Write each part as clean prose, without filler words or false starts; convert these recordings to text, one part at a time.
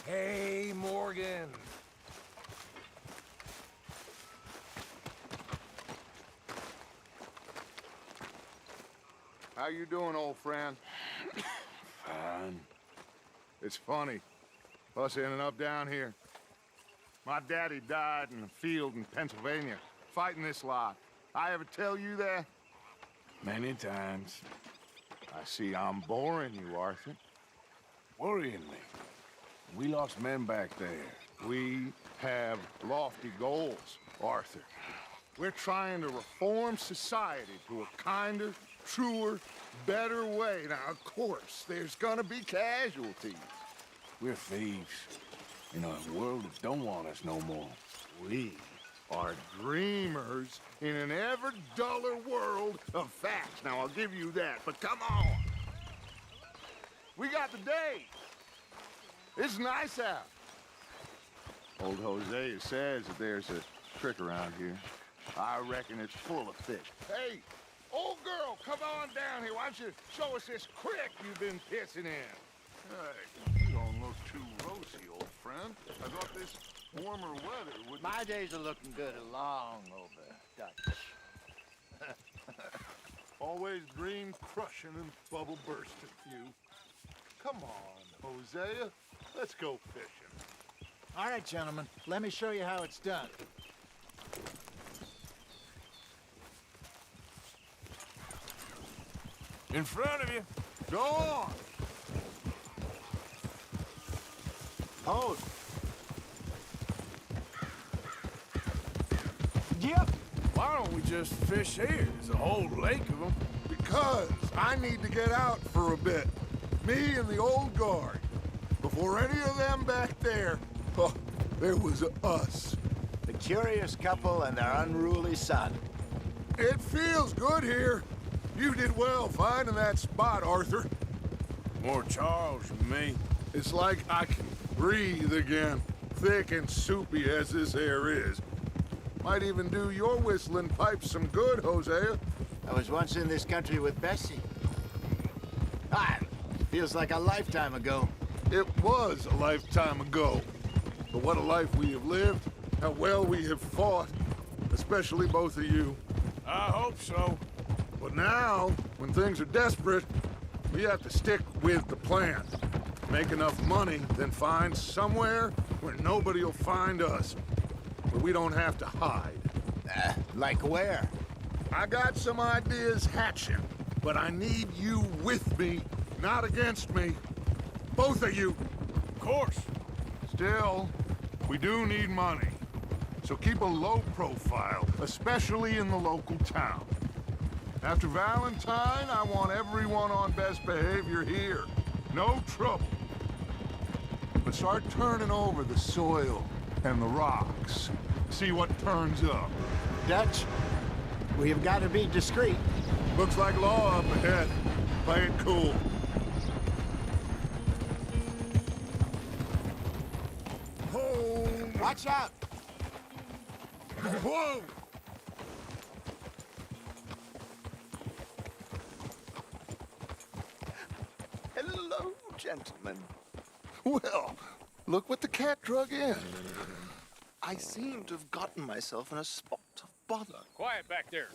Hey, Morgan. How you doing, old friend? Fine. It's funny, us ending up down here. My daddy died in a field in Pennsylvania, fighting this lot. I ever tell you that? Many times. I see I'm boring you, Arthur. Worrying me. We lost men back there. We have lofty goals, Arthur. We're trying to reform society to a kinder, truer, better way. Now, of course, there's gonna be casualties. We're thieves. In a world that don't want us no more. We are dreamers in an ever duller world of facts. Now, I'll give you that, but come on. We got the day. It's nice out. Old Hosea says that there's a creek around here. I reckon it's full of fish. Hey, old girl, come on down here. Why don't you show us this creek you've been pissing in? Hey, you don't look too rosy, old friend. I thought this warmer weather would... My days are looking good along over, Dutch. Always dream crushing and bubble bursting, you. Come on, Hosea. Let's go fishing. All right, gentlemen, let me show you how it's done. In front of you. Go on. Hold. Yep. Why don't we just fish here? There's a whole lake of them. Because I need to get out for a bit. Me and the old guard. Before any of them back there, oh, there was us. The curious couple and their unruly son. It feels good here. You did well finding that spot, Arthur. More Charles than me. It's like I can breathe again, thick and soupy as this air is. Might even do your whistling pipes some good, Hosea. I was once in this country with Bessie. Ah, feels like a lifetime ago. It was a lifetime ago. But what a life we have lived, how well we have fought, especially both of you. I hope so. But now, when things are desperate, we have to stick with the plan. Make enough money, then find somewhere where nobody will find us. Where we don't have to hide. Like where? I got some ideas hatching, but I need you with me, not against me. Both of you. Of course. Still, we do need money. So keep a low profile, especially in the local town. After Valentine, I want everyone on best behavior here. No trouble. But start turning over the soil and the rocks. See what turns up. Dutch, we've got to be discreet. Looks like law up ahead. Play it cool. Oh, Watch out! whoa! Hello, gentlemen. Well, look what the cat drug in. I seem to have gotten myself in a spot of bother. Quiet back there.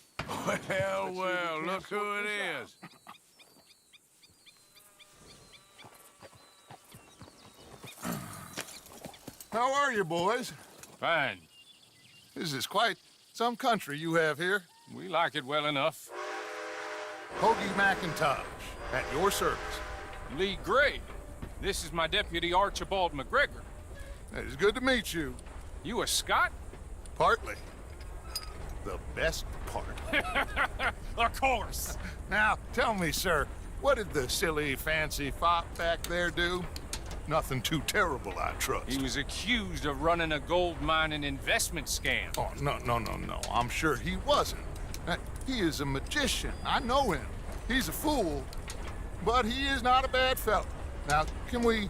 Well, look who it is. How are you, boys? Fine. This is quite some country you have here. We like it well enough. Hoagie McIntosh, at your service. Lee Gray. This is my deputy Archibald McGregor. It is good to meet you. You a Scot? Partly. The best part. Of course. Now, tell me, sir, what did the silly, fancy fop back there do? Nothing too terrible, I trust. He was accused of running a gold mine and investment scam. Oh, no. I'm sure he wasn't. He is a magician. I know him. He's a fool. but he is not a bad fellow. Now, can we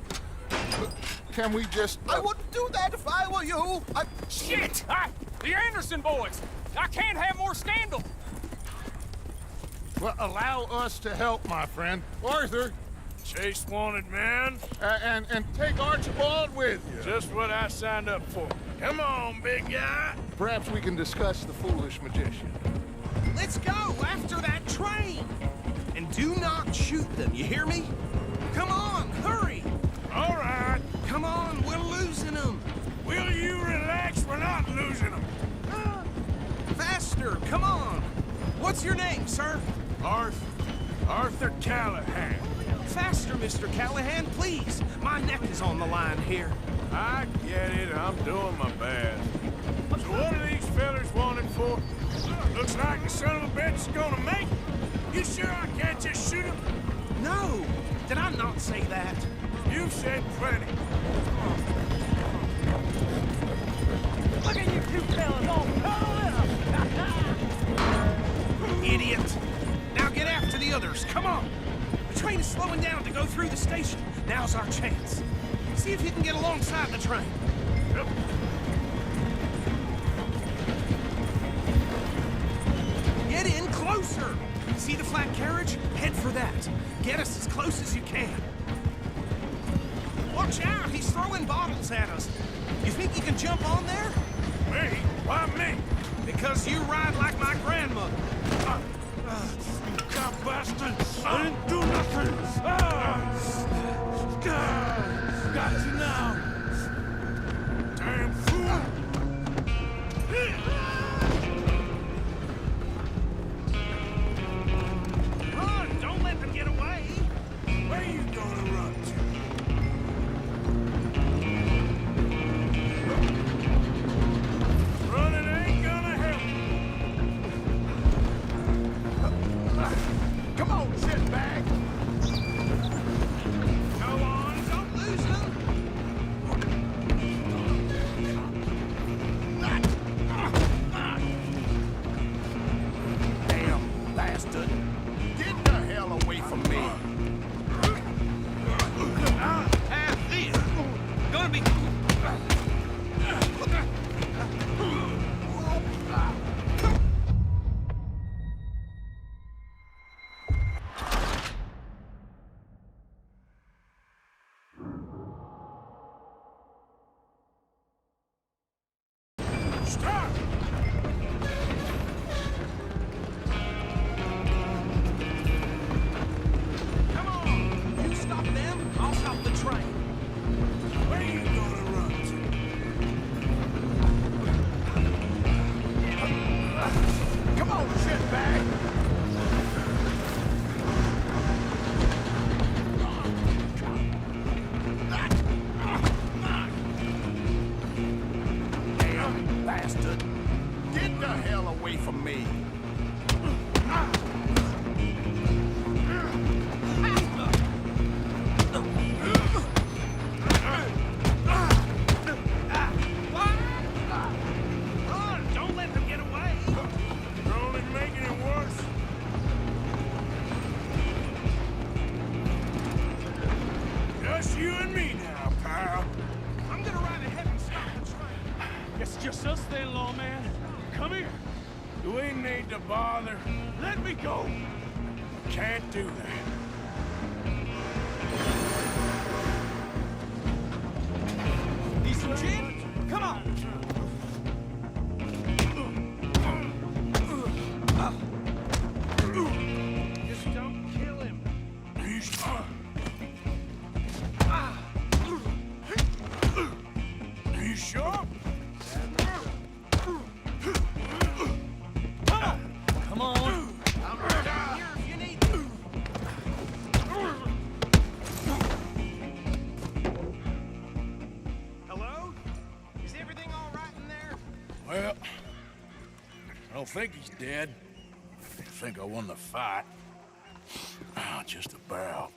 just... I wouldn't do that if I were you. Shit! The Anderson boys! I can't have more scandal! Well, allow us to help, my friend. Arthur, Chase wanted man. and take Archibald with you. Just what I signed up for. Come on, big guy. Perhaps we can discuss the foolish magician. Let's go after that train! And do not shoot them, you hear me? Come on, hurry! All right. Come on, we're losing them! Will you relax? We're not losing them. Faster, come on! What's your name, sir? Arthur Callahan. Faster, Mr. Callahan, please! My neck is on the line here. I get it. I'm doing my best. So what are these fellers wanted for? Looks like the son of a bitch is gonna make it. You sure I can't just shoot him? No! Did I not say that? You said plenty. Look at you two fellas all cuddled up! Idiot! Now get after the others, come on! The train is slowing down to go through the station. Now's our chance. See if you can get alongside the train. Yep. Get in closer! See the flat carriage? Head for that. Get us as close as you can. Watch out! He's throwing bottles at us. You think you can jump on there? Me? Why me? Because you ride like my grandmother. God bastard! I didn't do nothing! Got you now! Damn fool! Run! Don't let them get away! Where you gonna run to? Running ain't gonna help. Come on, shitbag. Go on, don't lose them! Damn bastard. Get the hell away from me. Have this! Gonna be... Stop! Come on! You stop them, I'll stop the train. Where you gonna run to? Come on, shitbag. Damn bastard. Get the hell away from me. Run! Don't let them get away! You're only making it worse. Just you and me now, pal. I'm gonna ride ahead and stop the train. It's just us then, lawman. Come here. Do we need to bother? Let me go. Can't do that. Need some gin? Come on! Just don't kill him. You sure? Come on. I'm right down here if you need me. Hello? Is everything all right in there? Well, I don't think he's dead. I think I won the fight. Just about.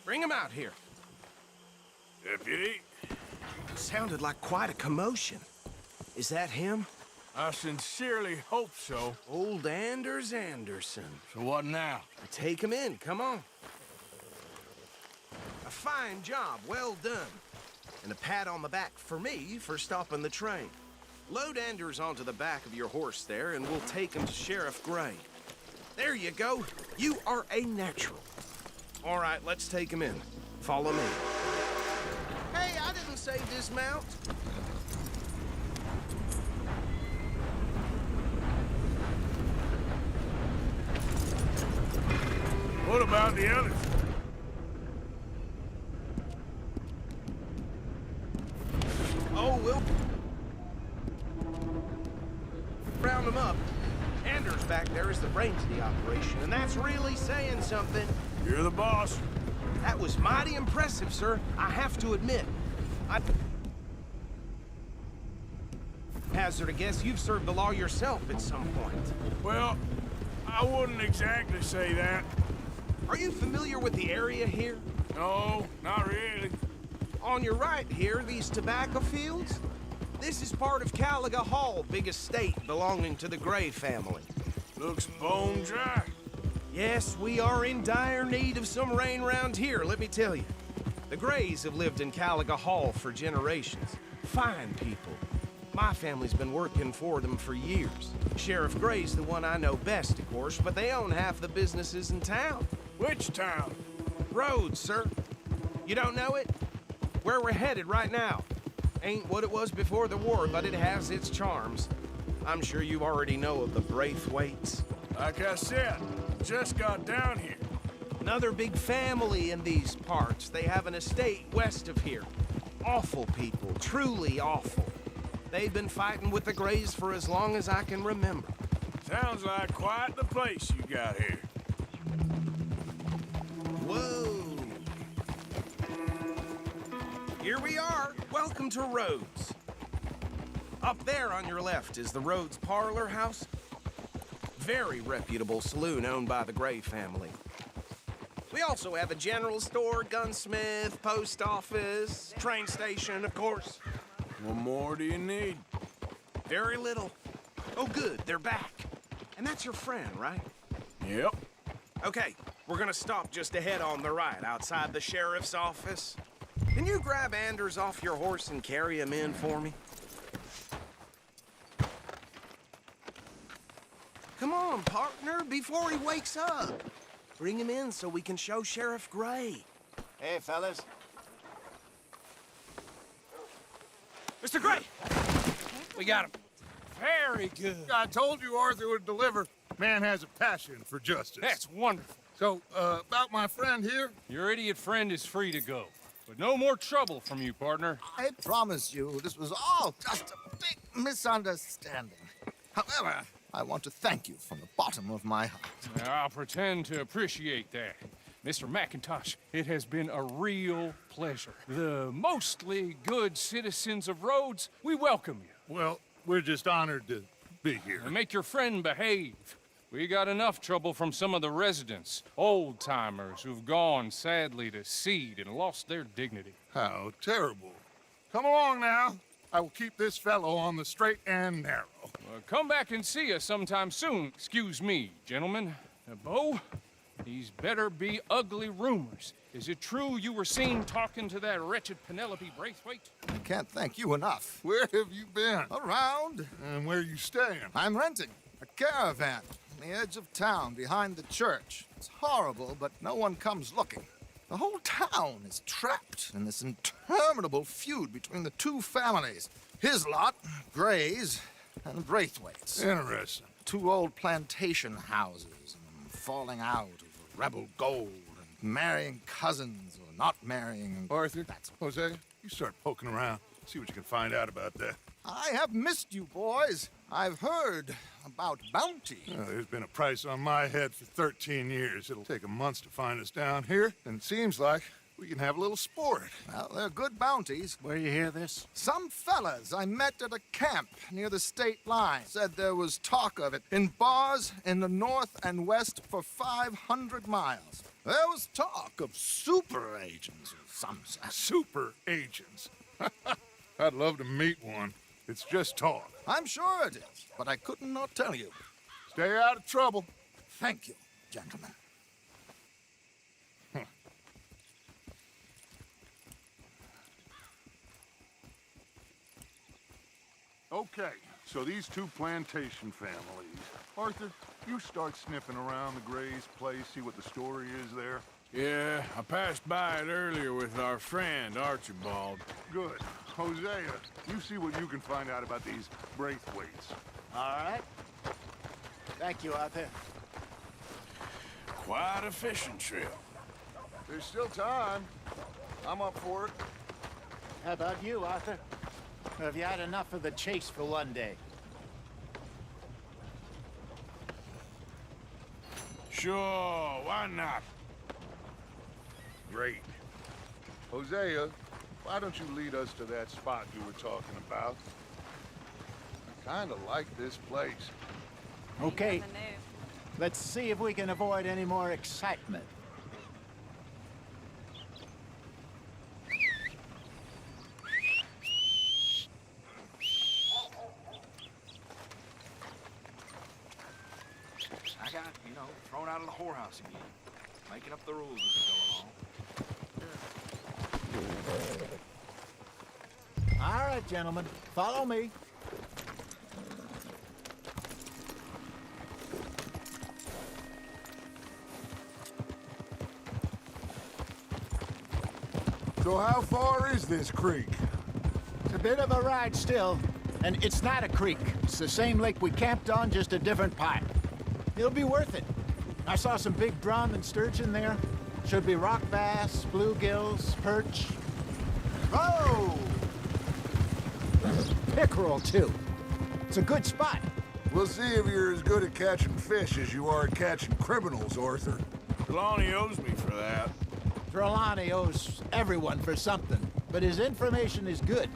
Bring him out here. Deputy, Sounded like quite a commotion. Is that him? I sincerely hope so. Old Anders Anderson. So what now? Take him in, come on. A fine job, well done. And a pat on the back for me for stopping the train. Load Anders onto the back of your horse there, and we'll take him to Sheriff Gray. There you go. You are a natural. All right, let's take him in. Follow me. Hey, I didn't say dismount. What about the others? Oh, we'll round them up. Anders back there is the brains of the operation, and that's really saying something. You're the boss. That was mighty impressive, sir. I have to admit. I hazard a guess you've served the law yourself at some point. Well, I wouldn't exactly say that. Are you familiar with the area here? No, not really. On your right here, these tobacco fields? This is part of Caliga Hall, big estate belonging to the Gray family. Looks bone dry. Yes, we are in dire need of some rain round here, let me tell you. The Grays have lived in Caliga Hall for generations. Fine people. My family's been working for them for years. Sheriff Gray's the one I know best, of course, but they own half the businesses in town. Which town? Rhodes, sir. You don't know it? Where we're headed right now. Ain't what it was before the war, but it has its charms. I'm sure you already know of the Braithwaites. Like I said, just got down here. Another big family in these parts. They have an estate west of here. Awful people, truly awful. They've been fighting with the Grays for as long as I can remember. Sounds like quite the place you got here. Whoa. Here we are. Welcome to Rhodes. Up there on your left is the Rhodes Parlor House. Very reputable saloon owned by the Gray family. We also have a general store, gunsmith, post office, train station, of course. What more do you need? Very little. Oh, good, they're back. And that's your friend, right? Yep. Okay, we're gonna stop just ahead on the right, outside the sheriff's office. Can you grab Anders off your horse and carry him in for me? Come on, partner, before he wakes up. Bring him in so we can show Sheriff Gray. Hey, fellas. Mr. Gray! We got him. Very good. I told you Arthur would deliver. Man has a passion for justice. That's wonderful. So, about my friend here? Your idiot friend is free to go. But no more trouble from you, partner. I promise you, this was all just a big misunderstanding. However, I want to thank you from the bottom of my heart. I'll pretend to appreciate that. Mr. McIntosh, it has been a real pleasure. The mostly good citizens of Rhodes, we welcome you. Well, we're just honored to be here. And make your friend behave. We got enough trouble from some of the residents, old-timers who've gone, sadly, to seed and lost their dignity. How terrible. Come along now. I will keep this fellow on the straight and narrow. Come back and see us sometime soon. Excuse me, gentlemen. Bo, these better be ugly rumors. Is it true you were seen talking to that wretched Penelope Braithwaite? I can't thank you enough. Where have you been? Around, And where are you staying? I'm renting a caravan on the edge of town behind the church. It's horrible, but no one comes looking. The whole town is trapped in this interminable feud between the two families. His lot, Gray's, and Braithwaite's. Interesting. Two old plantation houses, and falling out over rebel gold, and marrying cousins or not marrying. Arthur, That's Jose, you start poking around. See what you can find out about that. I have missed you, boys. I've heard about bounty. There's been a price on my head for 13 years. It'll take a month to find us down here, and it seems like we can have a little sport. Well, they're good bounties. Where you hear this? Some fellas I met at a camp near the state line said there was talk of it in bars in the north and west for 500 miles. There was talk of super agents of some sort. Super agents. I'd love to meet one. It's just talk. I'm sure it is, but I couldn't not tell you. Stay out of trouble. Thank you, gentlemen. Okay, so these two plantation families. Arthur, you start sniffing around the Gray's place, see what the story is there. Yeah, I passed by it earlier with our friend, Archibald. Good. Hosea, you see what you can find out about these Braithwaites. All right. Thank you, Arthur. Quite a fishing trip. There's still time. I'm up for it. How about you, Arthur? Or have you had enough of the chase for one day? Sure, why not? Great. Hosea, why don't you lead us to that spot you were talking about? I kinda like this place. Okay. Let's see if we can avoid any more excitement. I got, thrown out of the whorehouse again. Making up the rules as we go along. All right, gentlemen. Follow me. So how far is this creek? It's a bit of a ride still, and it's not a creek. It's the same lake we camped on, just a different part. It'll be worth it. I saw some big drum and sturgeon there. Should be rock bass, bluegills, perch. Oh! Pickerel, too. It's a good spot. We'll see if you're as good at catching fish as you are at catching criminals, Arthur. Trelawney owes me for that. Trelawney owes everyone for something, but his information is good.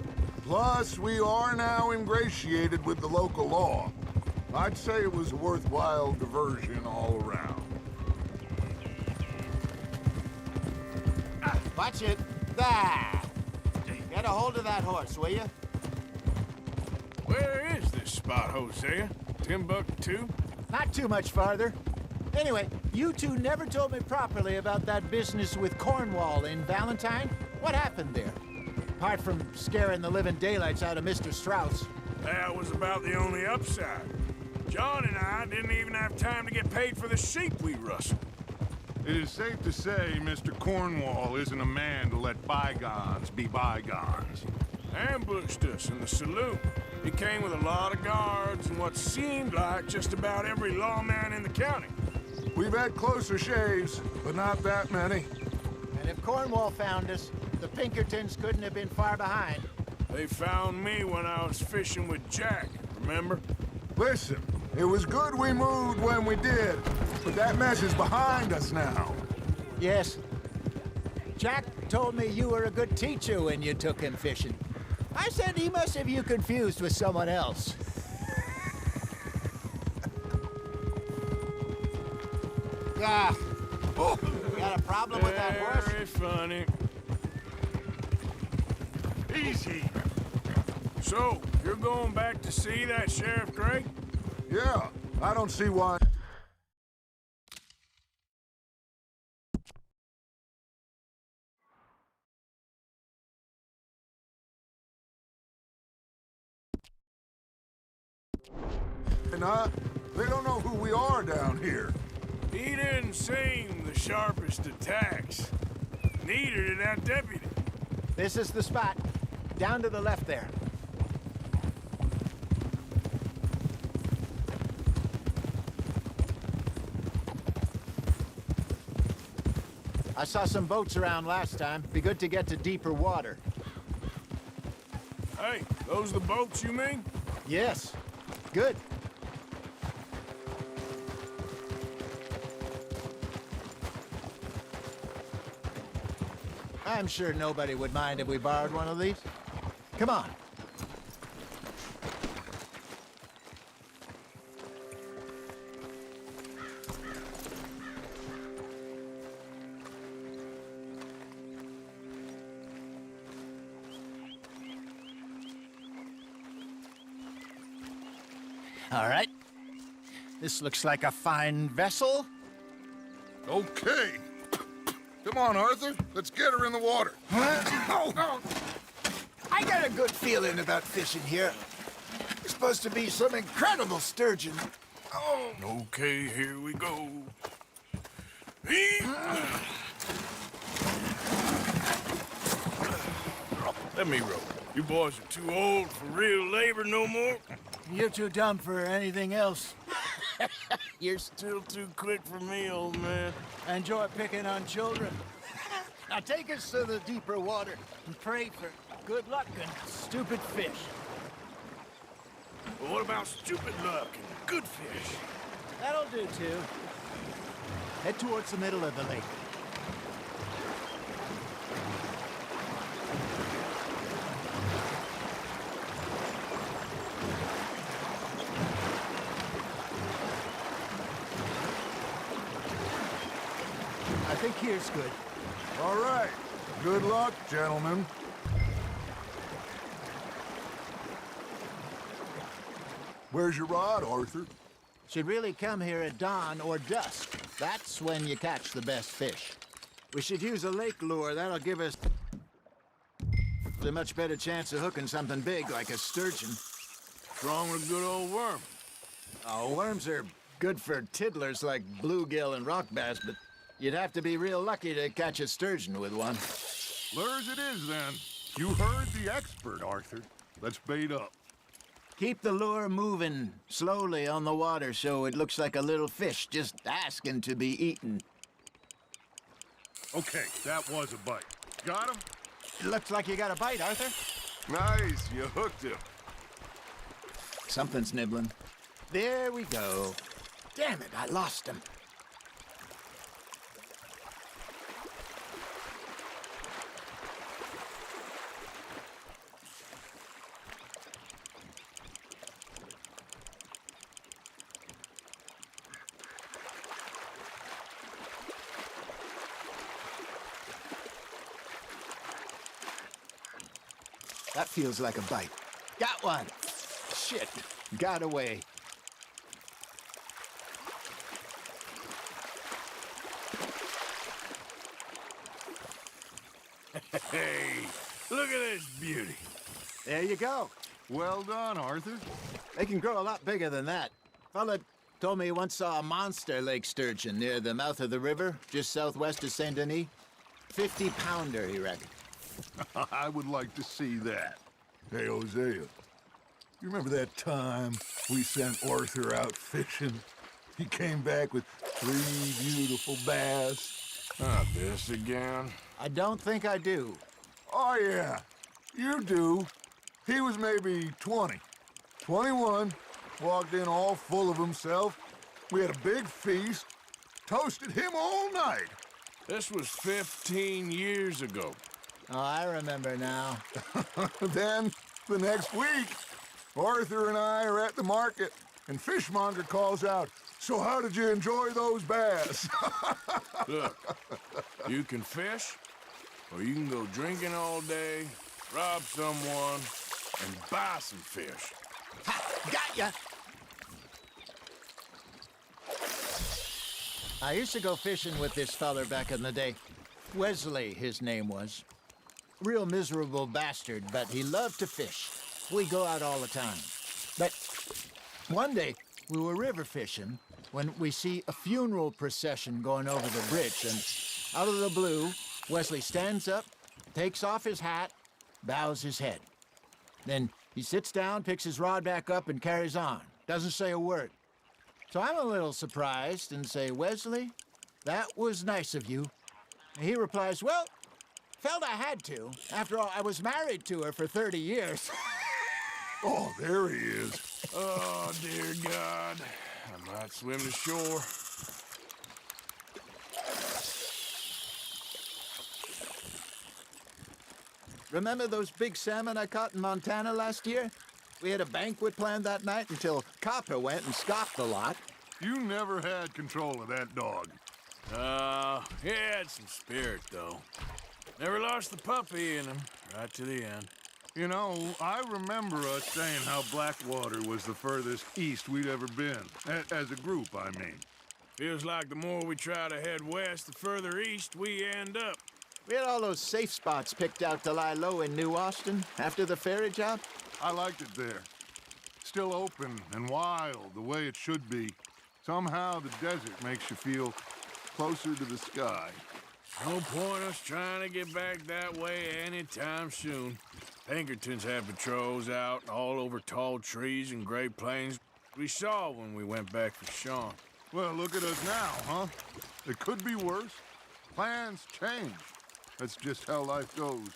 Plus, we are now ingratiated with the local law. I'd say it was a worthwhile diversion all around. Watch it. There. Get a hold of that horse, will you? Where is this spot, Hosea? Timbuktu? Not too much farther. Anyway, you two never told me properly about that business with Cornwall in Valentine. What happened there? Apart from scaring the living daylights out of Mr. Strauss. That was about the only upside. John and I didn't even have time to get paid for the sheep we rustled. It is safe to say Mr. Cornwall isn't a man to let bygones be bygones. Ambushed us in the saloon. He came with a lot of guards and what seemed like just about every lawman in the county. We've had closer shaves, but not that many. And if Cornwall found us, the Pinkertons couldn't have been far behind. They found me when I was fishing with Jack, remember? Listen, it was good we moved when we did, but that mess is behind us now. Yes. Jack told me you were a good teacher when you took him fishing. I said he must have you confused with someone else. Ah. Oh, got a problem with that horse? Very funny. Easy. So, you're going back to see that Sheriff Gray? Yeah, I don't see why. They don't know who we are down here. He didn't seem the sharpest attacks. Neither did that deputy. This is the spot. Down to the left there. I saw some boats around last time. Be good to get to deeper water. Hey, those the boats you mean? Yes. Good. I'm sure nobody would mind if we borrowed one of these. Come on. All right. This looks like a fine vessel. Okay. Come on, Arthur. Let's get her in the water. Oh. I got a good feeling about fishing here. There's supposed to be some incredible sturgeon. Oh. Okay, here we go. Let me row. You boys are too old for real labor no more. You're too dumb for anything else. You're still too quick for me, old man. I enjoy picking on children. Now take us to the deeper water and pray for good luck and stupid fish. Well, what about stupid luck and good fish? That'll do, too. Head towards the middle of the lake. I think here's good. All right. Good luck, gentlemen. Where's your rod, Arthur? Should really come here at dawn or dusk. That's when you catch the best fish. We should use a lake lure. That'll give us a much better chance of hooking something big like a sturgeon. What's wrong with a good old worm? Oh, worms are good for tiddlers like bluegill and rock bass, but you'd have to be real lucky to catch a sturgeon with one. Lures it is, then. You heard the expert, Arthur. Let's bait up. Keep the lure moving slowly on the water so it looks like a little fish just asking to be eaten. Okay, that was a bite. Got him? It looks like you got a bite, Arthur. Nice, you hooked him. Something's nibbling. There we go. Damn it, I lost him. That feels like a bite. Got one. Shit. Got away. Hey, look at this beauty. There you go. Well done, Arthur. They can grow a lot bigger than that. Fella told me he once saw a monster lake sturgeon near the mouth of the river, just southwest of Saint Denis. 50-pounder, he reckoned. I would like to see that. Hey, Hosea, you remember that time we sent Arthur out fishing? He came back with 3 beautiful bass. Not this again. I don't think I do. Oh, yeah, you do. He was maybe 20, 21, walked in all full of himself. We had a big feast, toasted him all night. This was 15 years ago. Oh, I remember now. Then, the next week, Arthur and I are at the market, and Fishmonger calls out, "So how did you enjoy those bass?" Look, you can fish, or you can go drinking all day, rob someone, and buy some fish. Ha! Got ya! I used to go fishing with this feller back in the day. Wesley, his name was. Real miserable bastard, but he loved to fish. We go out all the time. But one day, we were river fishing when we see a funeral procession going over the bridge, and out of the blue, Wesley stands up, takes off his hat, bows his head. Then he sits down, picks his rod back up, and carries on. Doesn't say a word. So I'm a little surprised and say, "Wesley, that was nice of you." And he replies, "Well, felt I had to. After all, I was married to her for 30 years. Oh, there he is. Oh, dear God. I might swim to shore. Remember those big salmon I caught in Montana last year? We had a banquet planned that night until Copper went and scoffed a lot. You never had control of that dog. He had some spirit, though. Never lost the puppy in him, right to the end. You know, I remember us saying how Blackwater was the furthest east we'd ever been. As a group, I mean. Feels like the more we try to head west, the further east we end up. We had all those safe spots picked out to lie low in New Austin after the ferry job. I liked it there. Still open and wild, the way it should be. Somehow the desert makes you feel closer to the sky. No point us trying to get back that way anytime soon. Pinkertons had patrols out all over tall trees and Great Plains. We saw when we went back for Sean. Well, look at us now, huh? It could be worse. Plans change. That's just how life goes.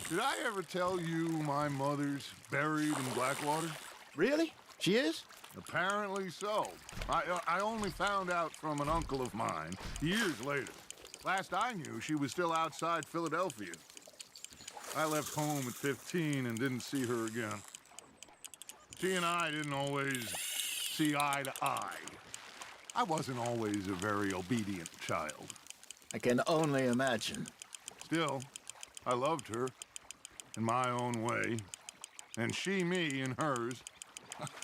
Did I ever tell you my mother's buried in Blackwater? Really? She is? Apparently so. I only found out from an uncle of mine years later. Last I knew, she was still outside Philadelphia. I left home at 15 and didn't see her again. She and I didn't always see eye to eye. I wasn't always a very obedient child. I can only imagine. Still, I loved her in my own way, and she me in hers.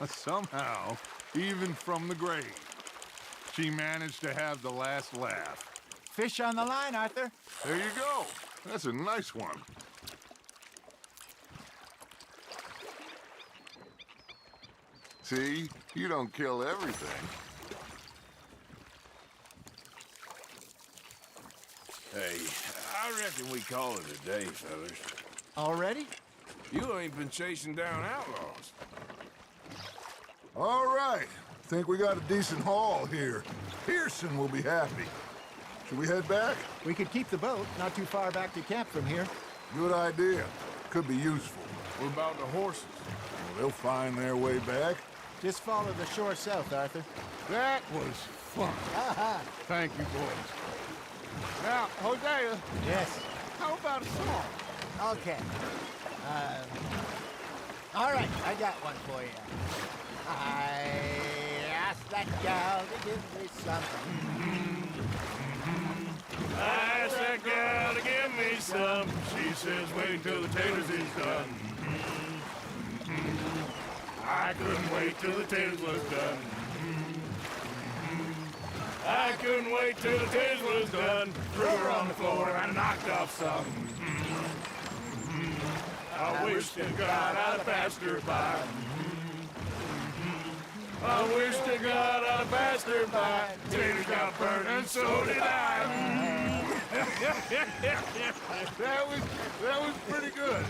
Somehow, even from the grave, she managed to have the last laugh. Fish on the line, Arthur. There you go. That's a nice one. See? You don't kill everything. Hey, I reckon we call it a day, fellas. Already? You ain't been chasing down outlaws. All right. Think we got a decent haul here. Pearson will be happy. Should we head back? We could keep the boat not too far back to camp from here. Good idea. Could be useful. What about the horses? Well, they'll find their way back. Just follow the shore south, Arthur. That was fun. Thank you, boys. Now, Hosea, Yes. how about a song? Okay. All right, I got one for you. I asked that gal to give me something. I asked that gal to give me some. She says, wait till the taters is done. I couldn't wait till the taters was done. I couldn't wait till the taters was done. Threw her on the floor and knocked off some. I wish to God I'd passed her by. I wish to God I'd passed her by. Taters got burned and so did I. That was pretty good.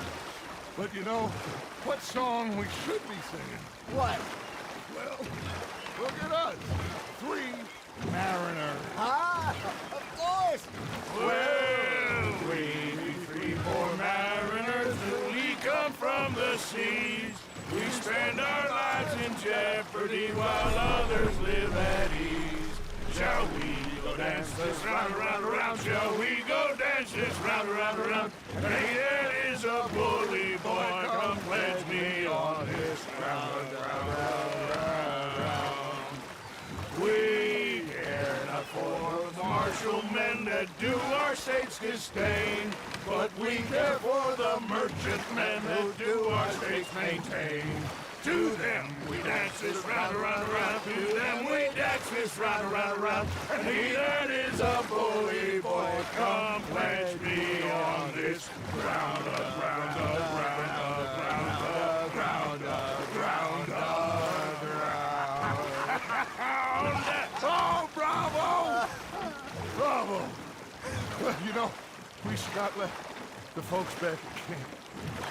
But you know, what song we should be singing? What? Well, look at us. 3 mariners. Ah, of course. Well, we 3 poor mariners, we come from the seas. We spend our lives in jeopardy while others live at ease. Shall we go dance this round, around, around? Shall we go dance this round, around, around? Hey, there is a bully boy, come pledge me on this ground, round, round, round, round. We care not for the martial men that do our states disdain, but we care for the merchant men that do our states maintain. To them we dance this round, around, around. To them we dance this round, around, around. And he that is a bully boy, come pledge me on this ground, ground, ground, ground, ground, ground, ground, ground. Oh, bravo! Bravo! Well, you know, we should not let the folks back at camp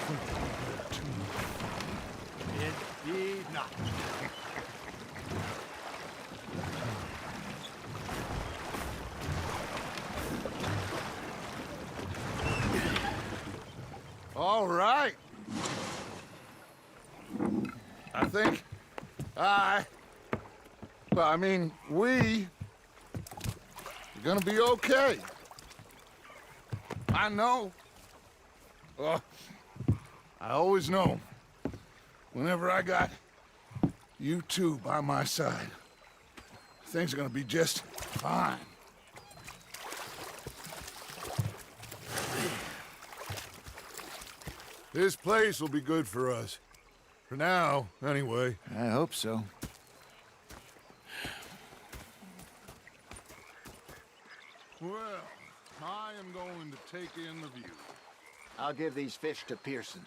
think we're too much. Indeed not. All right. I think we are gonna be okay. I know. I always know. Whenever I got you two by my side, things are gonna be just fine. This place will be good for us. For now, anyway. I hope so. Well, I am going to take in the view. I'll give these fish to Pearson.